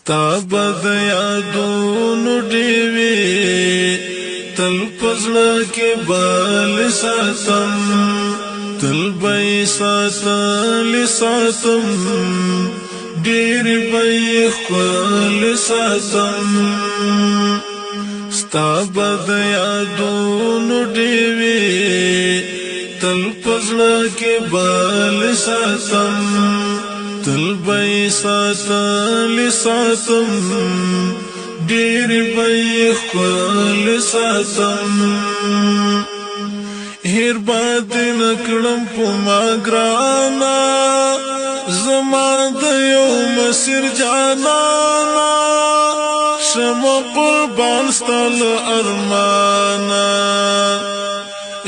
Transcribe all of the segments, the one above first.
ستا بد یادونو ډیوي تل پزړه کې بال ساتم تل به ساتل ساتم ډېر به خپل ساتم ستا بد یادونو ډیوي تل پزړه کې بال ساتم تل به ساتل ساتم ډېر به خپل ساتم هیر باد نکړم په ما ګرانا زما د یو مسیر جانانا شم قربان ستل ارمانا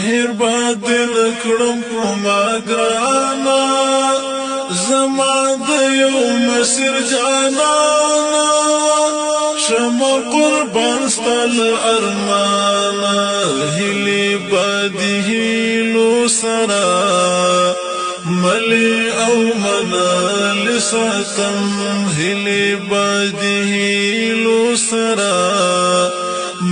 هیر باد نکړم په ما ګرانا زما د یو مسیر جانانا شم قربان ستل ارمانا هلی بادی هیلو سرا ملی او منال ساتم هلی بادی هیلو سرا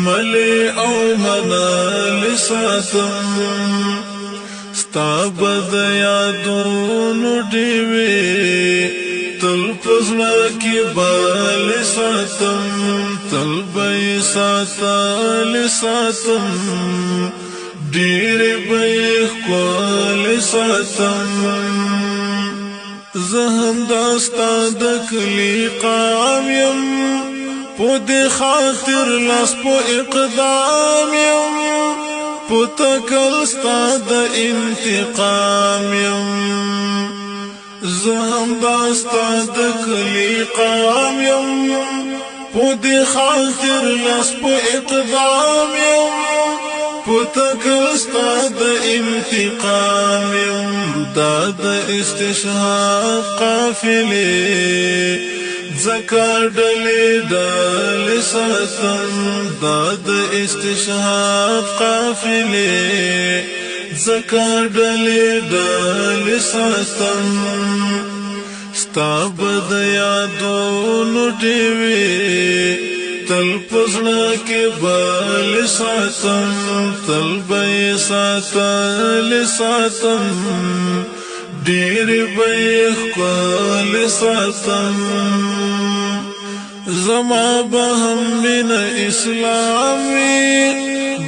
ملی او منال ساتم ستا بد یادونو ډیوي تل پزړه کې بال ساتم تل به ساتل ساتم ډېر به خپل ساتم زه هم داستا د کلی قام یم په دې خاطر لاس په اقدام یم په تکل ستا د انتقام یم زه هم داستا د کلی قام یم په دې خاطر لاس په اقدام یم په تکل ستا د انتقام یم دا د استشهاد قافلې زکا ډلې ډلې ساتم دا د استشهاد قافلې زکا ډلې ډلې ساتم ستا بد یادونو ډیوي تل پزړه کې بال ساتم تل به ساتل ساتم ډېر به خپل ساتم زما به هم من اسلام وي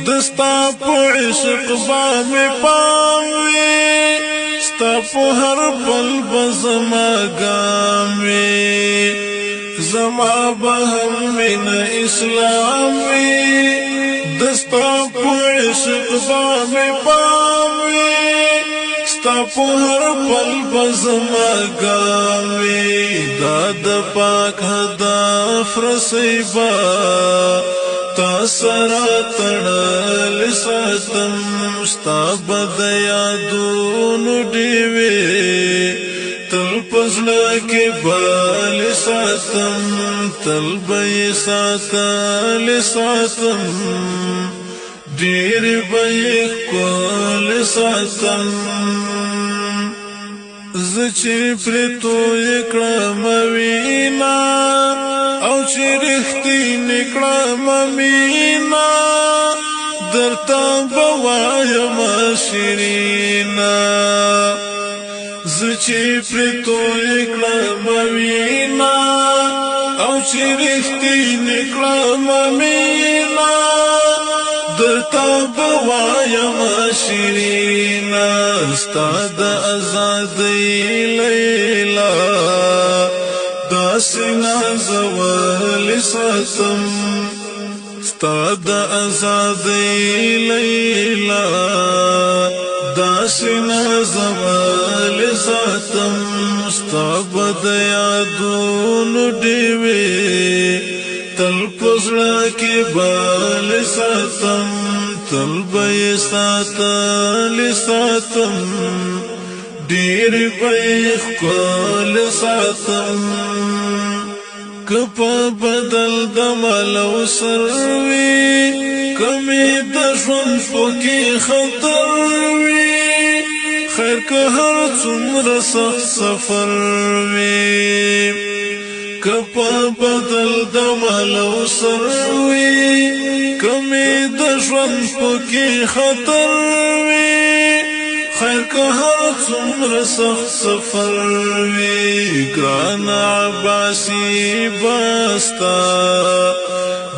دستا په عشق با می پام وي ستا په هر پل به زما ګام وي زما به هم من اسلام وي دستا په عشق با می پام وي ستا په هر پل به زما ګام وي دا د پاک هدف رسیبا تا سره تړل ساتم ستا بد یادونو ډیوي تل پزړه کې بال ساتم تل به ساتل ساتم ډېر به خپل ساتم زه چې پرې توی کړم وینا او چې رښتینې کړم مینا درته به وایم شیرینا زه چې پرې توی کړم وینا او چې رښتینې کړم مینا درته به وایم شیرینا ستا د ازادۍ لیلا داسې نازول ساتم ستا د ازادۍ لیلا داسې نازول ساتم ستا بد یادونو ډیوي تل پزړه کې بال ساتم تل به ساتل ساتم ډېر به خپل ساتم که په بدل د مال او سروي کمې د ژوند پکې خطر وي خیر که هر څومره سخت سفر وي کپا بدل د مالو سروي کمی د ژوند پکې خطر وي خیر که هر څومره سخت سفر وي ګران عباسي باستا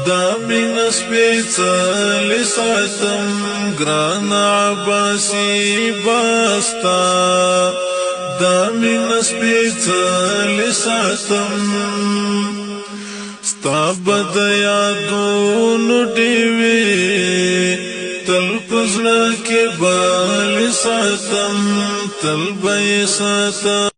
دا مینه سپېڅلې ساتم ګران عباسي باستا دا مینه سپېڅلې ساتم ستا به د یادونو ډېوې تل په زړه کې بلې ساتم تل به یې ساتم